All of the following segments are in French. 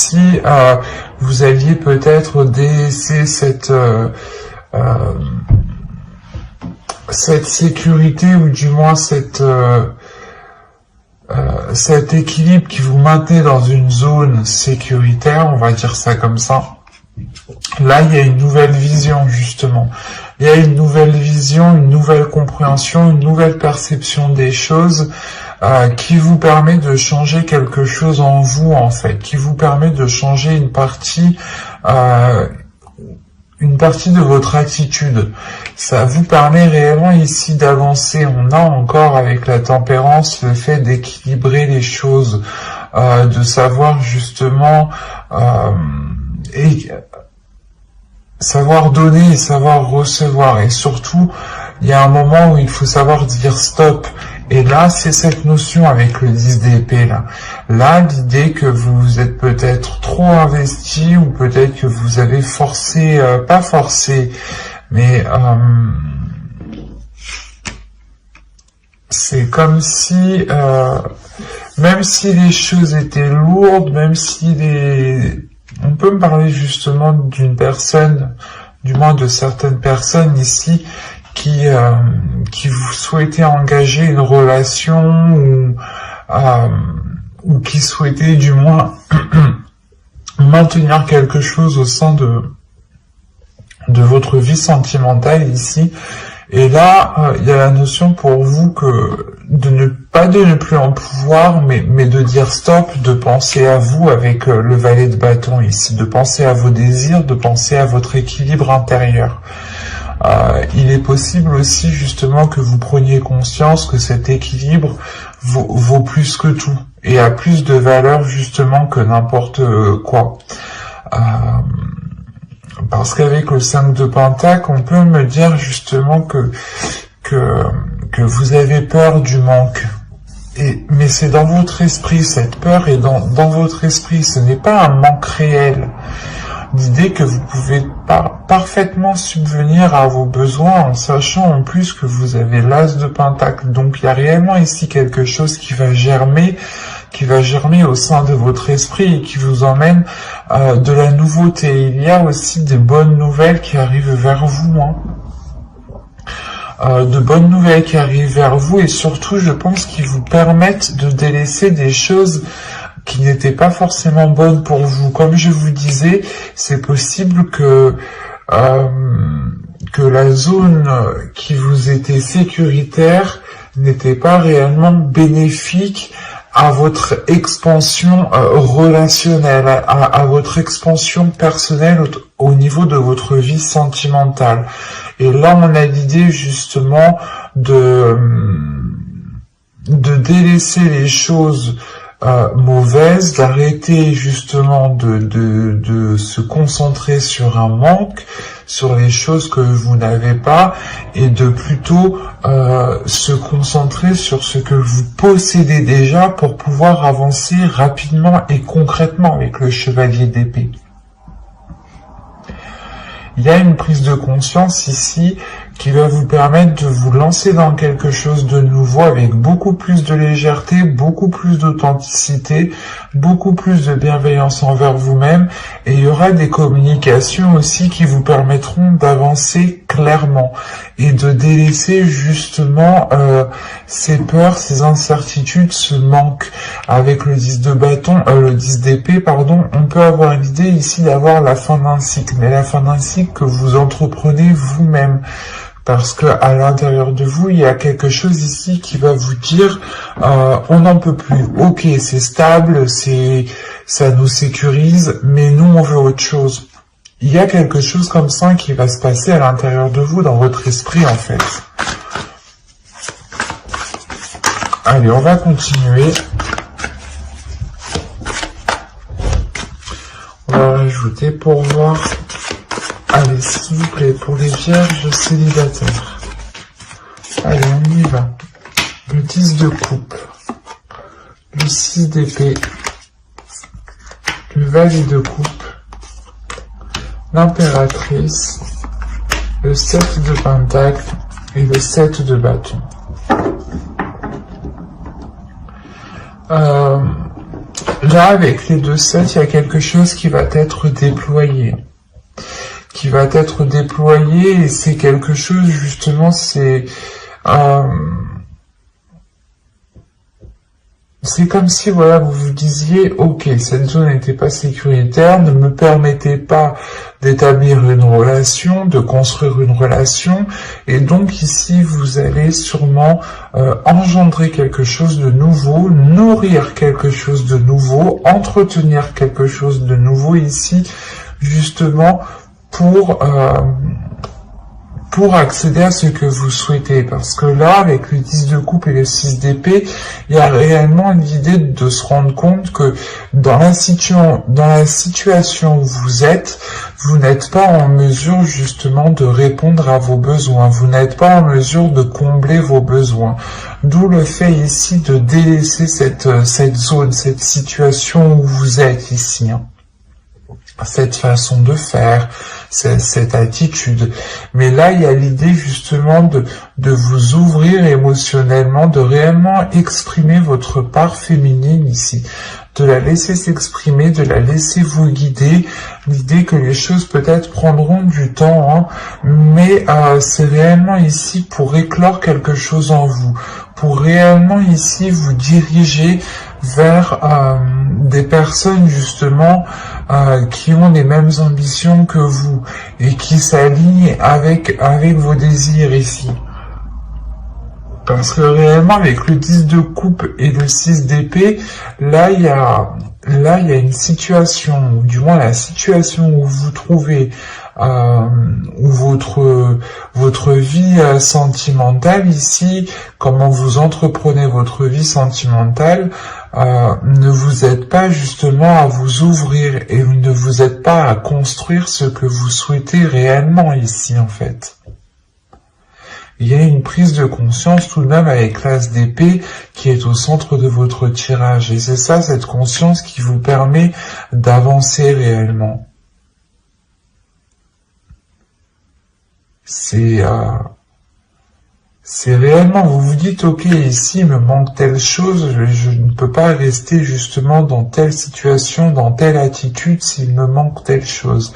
si vous aviez peut-être délaissé cette sécurité, ou du moins cet équilibre qui vous maintenait dans une zone sécuritaire, on va dire ça comme ça. Là, il y a une nouvelle vision, justement. Il y a une nouvelle vision, une nouvelle compréhension, une nouvelle perception des choses qui vous permet de changer quelque chose en vous, en fait, qui vous permet de changer une partie de votre attitude. Ça vous permet réellement ici d'avancer. On a encore avec la tempérance le fait d'équilibrer les choses, de savoir justement savoir donner et savoir recevoir. Et surtout, il y a un moment où il faut savoir dire stop. Et là, c'est cette notion avec le 10 d'épée là. Là, l'idée que vous êtes peut-être trop investi, ou peut-être que vous avez forcé, pas forcé, mais c'est comme si, même si les choses étaient lourdes, même si on peut me parler justement d'une personne, du moins de certaines personnes ici, qui vous souhaitaient engager une relation, ou qui souhaitaient du moins maintenir quelque chose au sein de votre vie sentimentale ici. Et là, il y a la notion pour vous que de ne plus en pouvoir, mais de dire stop, de penser à vous avec le valet de bâton ici, de penser à vos désirs, de penser à votre équilibre intérieur. Il est possible aussi justement que vous preniez conscience que cet équilibre vaut plus que tout, et a plus de valeur justement que n'importe quoi. Parce qu'avec le 5 de Pentacle, on peut me dire justement que vous avez peur du manque. Mais c'est dans votre esprit, cette peur est dans votre esprit, ce n'est pas un manque réel. L'idée que vous pouvez parfaitement subvenir à vos besoins en sachant en plus que vous avez l'As de Pentacle. Donc il y a réellement ici quelque chose qui va germer au sein de votre esprit et qui vous emmène de la nouveauté. Il y a aussi des bonnes nouvelles qui arrivent vers vous, de bonnes nouvelles qui arrivent vers vous, et surtout je pense qu'ils vous permettent de délaisser des choses qui n'étaient pas forcément bonnes pour vous. Comme je vous disais, c'est possible que la zone qui vous était sécuritaire n'était pas réellement bénéfique à votre expansion relationnelle, à votre expansion personnelle au niveau de votre vie sentimentale. Et là, on a l'idée justement de délaisser les choses mauvaises, d'arrêter justement de se concentrer sur un manque, sur les choses que vous n'avez pas, et de plutôt se concentrer sur ce que vous possédez déjà pour pouvoir avancer rapidement et concrètement avec le chevalier d'épée. Il y a une prise de conscience ici qui va vous permettre de vous lancer dans quelque chose de nouveau avec beaucoup plus de légèreté, beaucoup plus d'authenticité, beaucoup plus de bienveillance envers vous-même, et il y aura des communications aussi qui vous permettront d'avancer clairement et de délaisser justement ces peurs, ces incertitudes, ce manque. Avec le 10 de bâton, le 10 d'épée, pardon, on peut avoir l'idée ici d'avoir la fin d'un cycle, mais la fin d'un cycle que vous entreprenez vous-même. Parce que à l'intérieur de vous, il y a quelque chose ici qui va vous dire on n'en peut plus. Ok, c'est stable, ça nous sécurise, mais nous on veut autre chose. Il y a quelque chose comme ça qui va se passer à l'intérieur de vous, dans votre esprit en fait. Allez, on va continuer. On va rajouter pour voir. Allez, s'il vous plaît, pour les vierges célibataires. Allez, on y va. Le 10 de coupe. Le 6 d'épée. Le valet de coupe. L'impératrice. Le 7 de pentacle. Et le 7 de bâton. là, avec les 2-7, il y a quelque chose qui va être déployé. Et c'est quelque chose, justement, c'est comme si, voilà, vous vous disiez, ok, cette zone n'était pas sécuritaire, ne me permettait pas d'établir une relation, de construire une relation, et donc ici, vous allez sûrement engendrer quelque chose de nouveau, nourrir quelque chose de nouveau, entretenir quelque chose de nouveau ici, justement, pour accéder à ce que vous souhaitez. Parce que là, avec le 10 de coupe et le 6 d'épée, il y a réellement l'idée de se rendre compte que dans la situation où vous êtes, vous n'êtes pas en mesure justement de répondre à vos besoins. Vous n'êtes pas en mesure de combler vos besoins. D'où le fait ici de délaisser cette zone, cette situation où vous êtes ici. Cette façon de faire, cette attitude. Mais là, il y a l'idée justement de vous ouvrir émotionnellement, de réellement exprimer votre part féminine ici, de la laisser s'exprimer, de la laisser vous guider. L'idée que les choses peut-être prendront du temps, hein, mais c'est réellement ici pour éclore quelque chose en vous, pour réellement ici vous diriger vers des personnes justement qui ont les mêmes ambitions que vous et qui s'alignent avec vos désirs ici. Parce que réellement, avec le 10 de coupe et le 6 d'épée, là, il y a une situation, ou du moins la situation où vous vous trouvez, où votre vie sentimentale ici, comment vous entreprenez votre vie sentimentale, ne vous aide pas justement à vous ouvrir et ne vous aide pas à construire ce que vous souhaitez réellement ici, en fait. Il y a une prise de conscience tout de même avec l'as d'épée qui est au centre de votre tirage. Et c'est ça, cette conscience qui vous permet d'avancer réellement. C'est réellement, vous vous dites, ok, ici il me manque telle chose, je ne peux pas rester justement dans telle situation, dans telle attitude s'il me manque telle chose.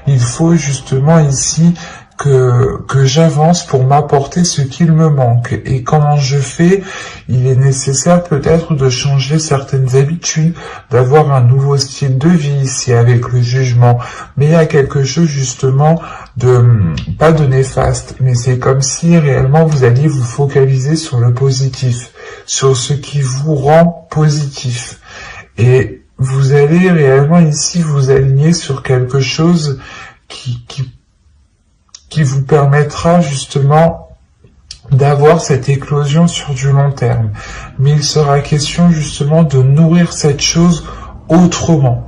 Il faut justement ici que j'avance pour m'apporter ce qu'il me manque. Et comment je fais? Il est nécessaire peut-être de changer certaines habitudes, d'avoir un nouveau style de vie ici avec le jugement. Mais il y a quelque chose justement pas de néfaste, mais c'est comme si réellement vous alliez vous focaliser sur le positif, sur ce qui vous rend positif. Et vous allez réellement ici vous aligner sur quelque chose qui vous permettra justement d'avoir cette éclosion sur du long terme. Mais il sera question justement de nourrir cette chose autrement.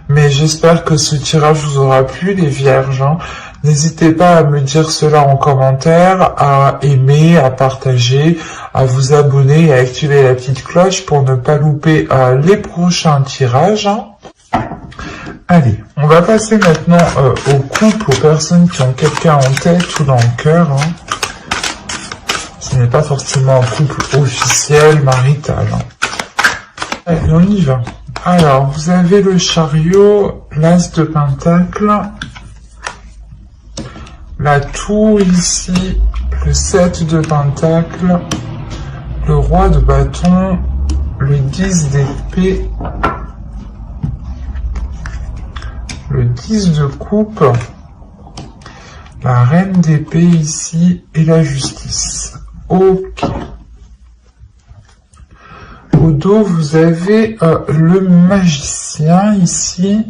Mais j'espère que ce tirage vous aura plu, les vierges. Hein. N'hésitez pas à me dire cela en commentaire, à aimer, à partager, à vous abonner et à activer la petite cloche pour ne pas louper les prochains tirages. Hein. Allez, on va passer maintenant au couple, aux personnes qui ont quelqu'un en tête ou dans le cœur. Hein. Ce n'est pas forcément un couple officiel, marital. Hein. Allez, on y va. Alors, vous avez le chariot, l'as de pentacle, la tour ici, le 7 de pentacle, le roi de bâton, le 10 d'épée, le 10 de coupe, la reine d'épée ici et la justice. Ok. Au dos, vous avez le magicien ici,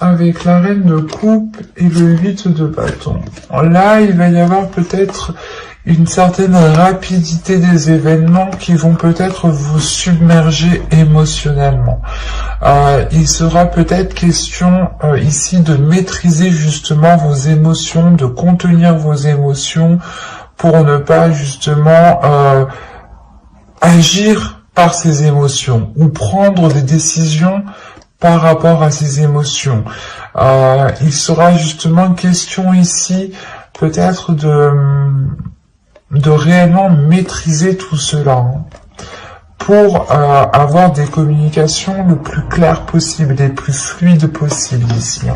avec la reine de coupe et le 8 de bâton. Là, il va y avoir peut-être une certaine rapidité des événements qui vont peut-être vous submerger émotionnellement. Il sera peut-être question ici de maîtriser justement vos émotions, de contenir vos émotions pour ne pas justement agir par ces émotions ou prendre des décisions par rapport à ces émotions. Il sera justement question ici peut-être de réellement maîtriser tout cela. pour avoir des communications le plus claires possible, les plus fluides possible ici.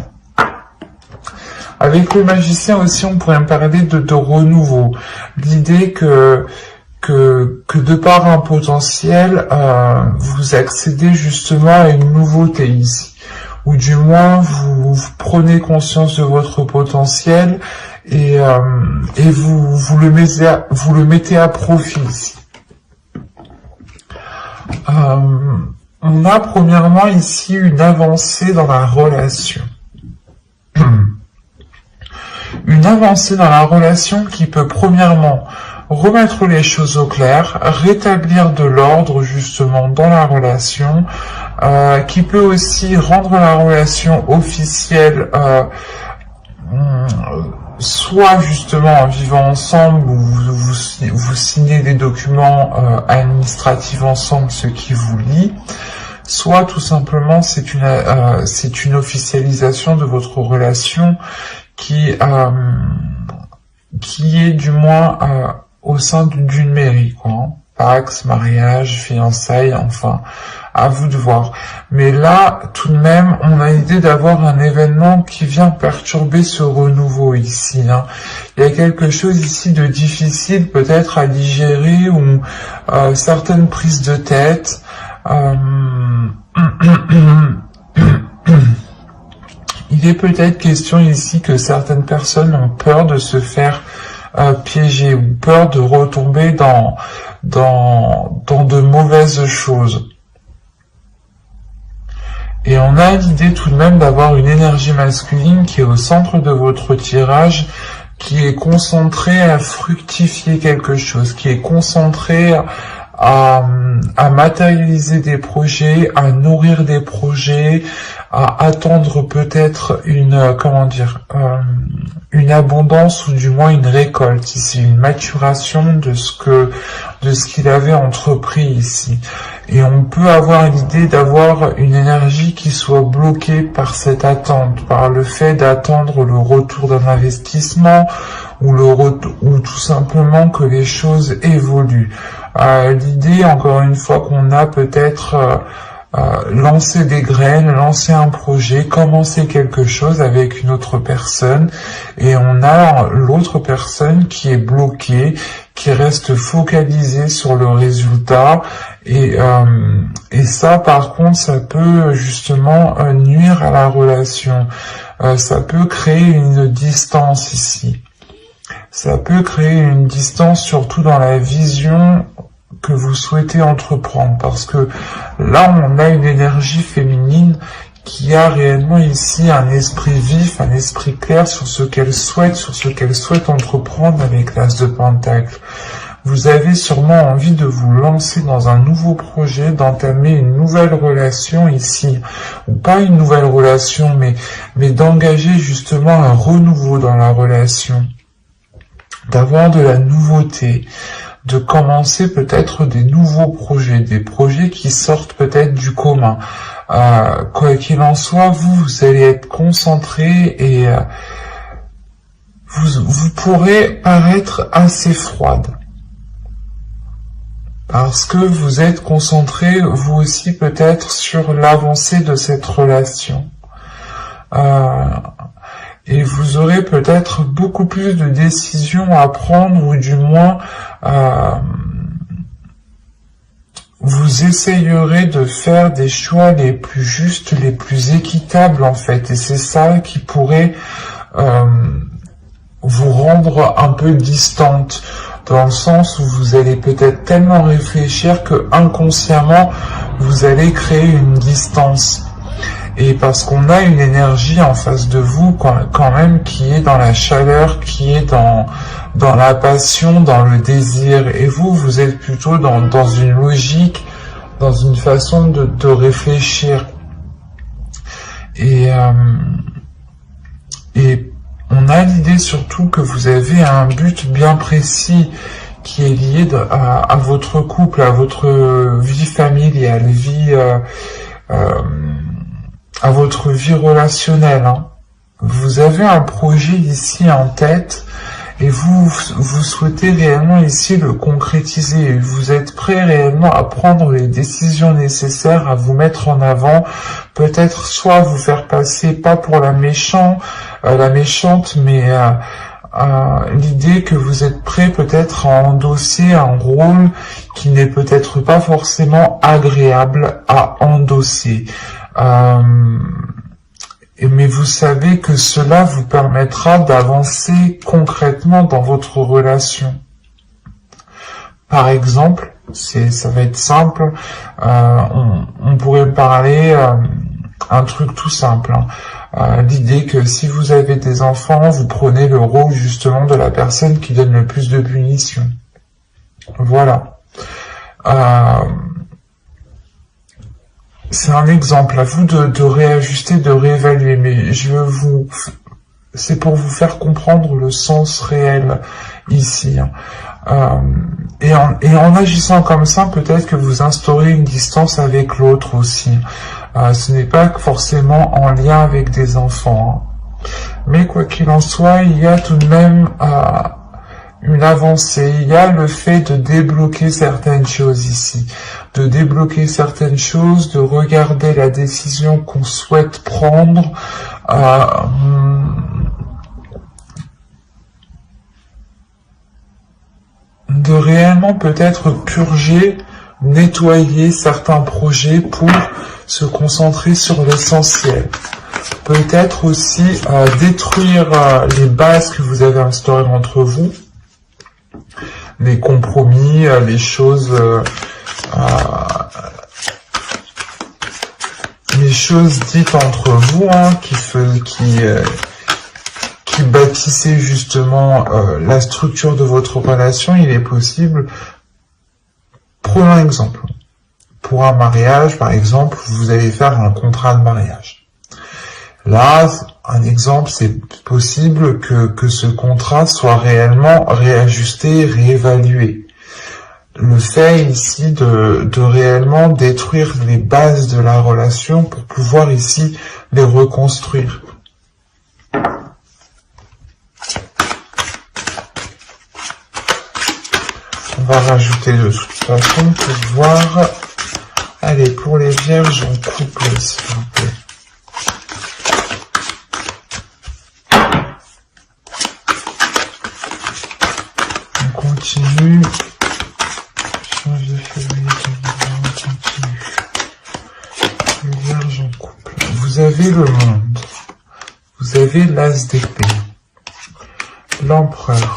Avec le magicien aussi, on pourrait parler de renouveau. L'idée que de par un potentiel, vous accédez justement à une nouveauté ici. Ou du moins, vous prenez conscience de votre potentiel et vous le mettez à profit ici. On a premièrement ici une avancée dans la relation. Une avancée dans la relation qui peut premièrement remettre les choses au clair, rétablir de l'ordre justement dans la relation, qui peut aussi rendre la relation officielle, soit justement en vivant ensemble, ou vous signez des documents administratifs ensemble, ce qui vous lie, soit tout simplement c'est une officialisation de votre relation qui est du moins au sein d'une mairie, quoi. Pax, mariage, fiançailles, enfin, à vous de voir. Mais là, tout de même, on a l'idée d'avoir un événement qui vient perturber ce renouveau ici. Il y a quelque chose ici de difficile peut-être à digérer, ou certaines prises de tête. Il est peut-être question ici que certaines personnes ont peur de se faire piéger, ou peur de retomber dans de mauvaises choses. Et on a l'idée tout de même d'avoir une énergie masculine qui est au centre de votre tirage, qui est concentrée à fructifier quelque chose, qui est concentrée à matérialiser des projets, à nourrir des projets, à attendre peut-être une abondance, ou du moins une récolte ici, une maturation de ce qu'il avait entrepris ici. Et on peut avoir l'idée d'avoir une énergie qui soit bloquée par cette attente, par le fait d'attendre le retour d'un investissement, ou tout simplement que les choses évoluent. L'idée, encore une fois, qu'on a peut-être lancer des graines, lancer un projet, commencer quelque chose avec une autre personne, et on a l'autre personne qui est bloquée, qui reste focalisée sur le résultat, et ça, par contre, ça peut justement nuire à la relation. Ça peut créer une distance ici. Ça peut créer une distance, surtout dans la vision que vous souhaitez entreprendre, parce que là, on a une énergie féminine qui a réellement ici un esprit vif, un esprit clair sur ce qu'elle souhaite entreprendre avec l'As de Pentacle. Vous avez sûrement envie de vous lancer dans un nouveau projet, d'entamer une nouvelle relation ici, ou pas une nouvelle relation, mais d'engager justement un renouveau dans la relation, d'avoir de la nouveauté, de commencer peut-être des nouveaux projets, des projets qui sortent peut-être du commun. Quoi qu'il en soit, vous allez être concentré, et vous pourrez paraître assez froide, parce que vous êtes concentré, vous aussi peut-être, sur l'avancée de cette relation. Et vous aurez peut-être beaucoup plus de décisions à prendre, ou du moins vous essayerez de faire des choix les plus justes, les plus équitables en fait. Et c'est ça qui pourrait vous rendre un peu distante, dans le sens où vous allez peut-être tellement réfléchir que inconsciemment vous allez créer une distance. Et parce qu'on a une énergie en face de vous quand même qui est dans la chaleur, qui est dans la passion, dans le désir. Et vous êtes plutôt dans une logique, dans une façon de réfléchir. Et on a l'idée surtout que vous avez un but bien précis qui est lié à votre couple, à votre vie familiale, à votre vie relationnelle. Vous avez un projet ici en tête, et vous souhaitez réellement ici le concrétiser. Vous êtes prêt réellement à prendre les décisions nécessaires, à vous mettre en avant, peut-être soit vous faire passer pas pour la méchante, mais l'idée que vous êtes prêt peut-être à endosser un rôle qui n'est peut-être pas forcément agréable à endosser. Mais vous savez que cela vous permettra d'avancer concrètement dans votre relation. Par exemple, ça va être simple, on pourrait parler un truc tout simple, l'idée que si vous avez des enfants, vous prenez le rôle justement de la personne qui donne le plus de punitions. Voilà. C'est un exemple, à vous de réajuster, de réévaluer, mais c'est pour vous faire comprendre le sens réel ici. Et en agissant comme ça, peut-être que vous instaurez une distance avec l'autre aussi. Ce n'est pas forcément en lien avec des enfants. Mais quoi qu'il en soit, il y a tout de même une avancée. Il y a le fait de débloquer certaines choses ici. De débloquer certaines choses, de regarder la décision qu'on souhaite prendre, de réellement peut-être purger, nettoyer certains projets pour se concentrer sur l'essentiel. Peut-être aussi détruire les bases que vous avez instaurées entre vous, les compromis, les choses dites entre vous, qui bâtissaient justement la structure de votre relation. Il est possible, prenons un exemple, pour un mariage par exemple, vous allez faire un contrat de mariage. Là, un exemple, c'est possible que ce contrat soit réellement réajusté, réévalué. Le fait ici de réellement détruire les bases de la relation pour pouvoir ici les reconstruire. On va rajouter de toute façon pour voir. Allez, pour les vierges en couple, s'il vous plaît. On continue. Vous avez le monde, vous avez l'as d'épée, l'empereur,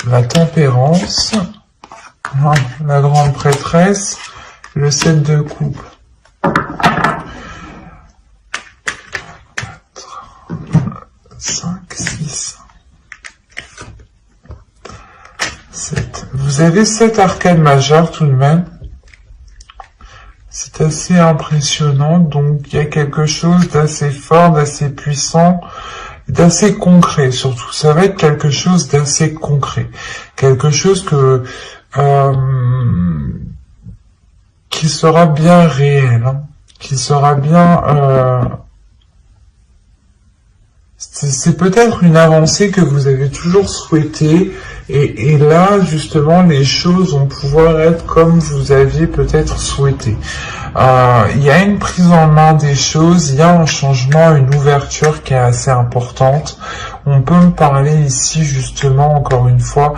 la tempérance, la grande prêtresse, le 7 de coupe. 4, 5, 6, 7. Vous avez 7 arcades majeures tout de même. C'est assez impressionnant, donc il y a quelque chose d'assez fort, d'assez puissant, d'assez concret surtout. Ça va être quelque chose d'assez concret, quelque chose qui sera bien réel, qui sera bien... c'est peut-être une avancée que vous avez toujours souhaité, et là, justement, les choses vont pouvoir être comme vous aviez peut-être souhaité. Il y a une prise en main des choses, il y a un changement, une ouverture qui est assez importante. On peut me parler ici, justement, encore une fois,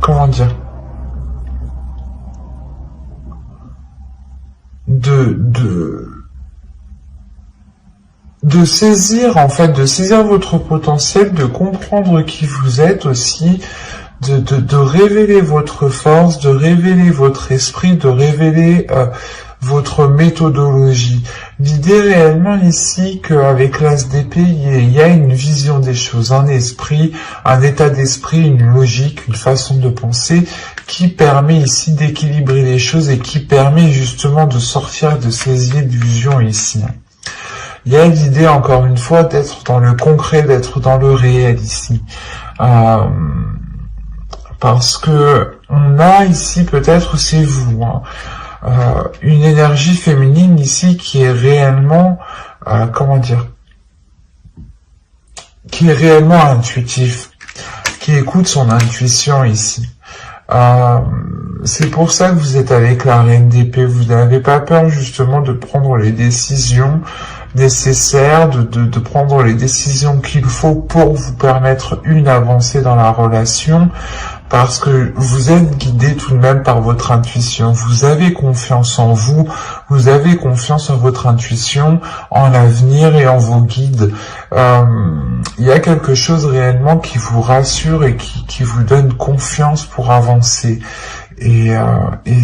comment dire, de saisir, en fait, de saisir votre potentiel, de comprendre qui vous êtes aussi, de révéler votre force, de révéler votre esprit, de révéler votre méthodologie. L'idée réellement ici qu'avec l'as d'épée, il y a une vision des choses, un esprit, un état d'esprit, une logique, une façon de penser qui permet ici d'équilibrer les choses et qui permet justement de sortir de ces illusions ici. Il y a l'idée, encore une fois, d'être dans le concret, d'être dans le réel ici. Parce que on a ici, peut-être c'est vous, une énergie féminine ici qui est réellement, comment dire, qui est réellement intuitif, qui écoute son intuition ici. C'est pour ça que vous êtes avec la reine d'épée. Vous n'avez pas peur justement de prendre les décisions nécessaires, de prendre les décisions qu'il faut pour vous permettre une avancée dans la relation, parce que vous êtes guidé tout de même par votre intuition. Vous avez confiance en vous, vous avez confiance en votre intuition, en l'avenir et en vos guides. Il y a quelque chose réellement qui vous rassure et qui vous donne confiance pour avancer. Et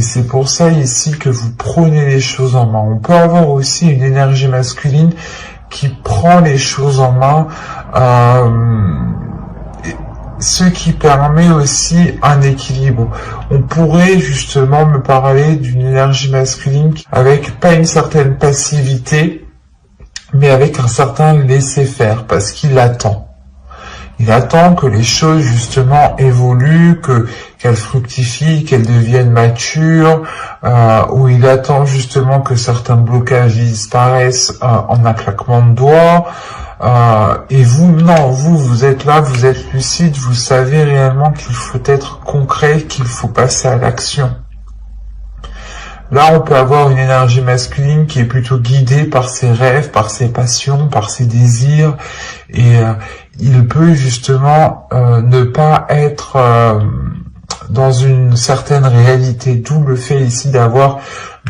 c'est pour ça ici que vous prenez les choses en main. On peut avoir aussi une énergie masculine qui prend les choses en main, ce qui permet aussi un équilibre. On pourrait justement me parler d'une énergie masculine avec pas une certaine passivité, mais avec un certain laisser-faire, parce qu'il attend. Il attend que les choses justement évoluent, qu'elles fructifient, qu'elles deviennent matures, ou il attend justement que certains blocages disparaissent en un claquement de doigts. Et vous, non, vous êtes là, vous êtes lucide, vous savez réellement qu'il faut être concret, qu'il faut passer à l'action. Là, on peut avoir une énergie masculine qui est plutôt guidée par ses rêves, par ses passions, par ses désirs, et il peut justement ne pas être dans une certaine réalité, d'où le fait ici d'avoir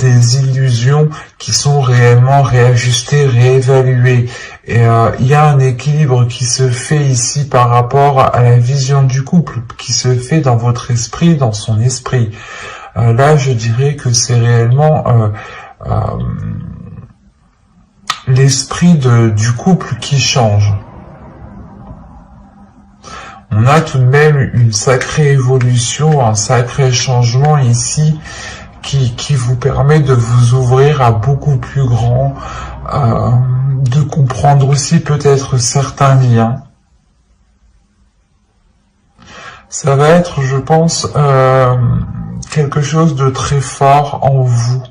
des illusions qui sont réellement réajustées, réévaluées. Et il y a un équilibre qui se fait ici par rapport à la vision du couple, qui se fait dans votre esprit, dans son esprit. Là, je dirais que c'est réellement l'esprit du couple qui change. On a tout de même une sacrée évolution, un sacré changement ici qui vous permet de vous ouvrir à beaucoup plus grand, de comprendre aussi peut-être certains liens. Ça va être, je pense, quelque chose de très fort en vous,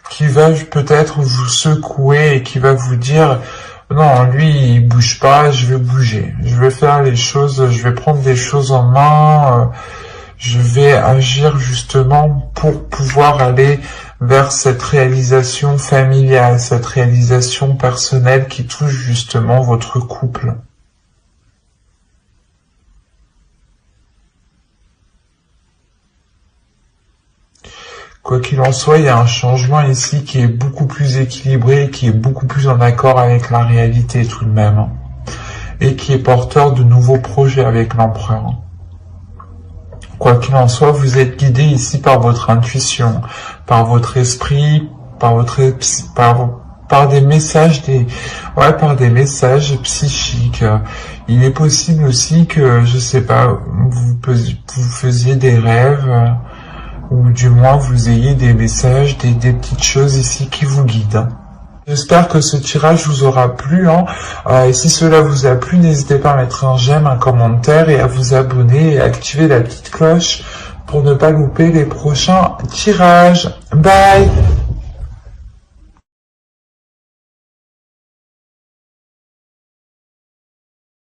qui va peut-être vous secouer et qui va vous dire « Non, lui, il bouge pas, je vais bouger. Je vais faire les choses, je vais prendre des choses en main, je vais agir justement pour pouvoir aller vers cette réalisation familiale, cette réalisation personnelle qui touche justement votre couple. » Quoi qu'il en soit, il y a un changement ici qui est beaucoup plus équilibré, qui est beaucoup plus en accord avec la réalité tout de même, et qui est porteur de nouveaux projets avec l'empereur. Quoi qu'il en soit, vous êtes guidé ici par votre intuition, par votre esprit, par des messages, par des messages psychiques. Il est possible aussi que, je sais pas, vous faisiez des rêves, ou du moins vous ayez des messages, des petites choses ici qui vous guident. J'espère que ce tirage vous aura plu. Et si cela vous a plu, n'hésitez pas à mettre un j'aime, un commentaire et à vous abonner et à activer la petite cloche pour ne pas louper les prochains tirages. Bye!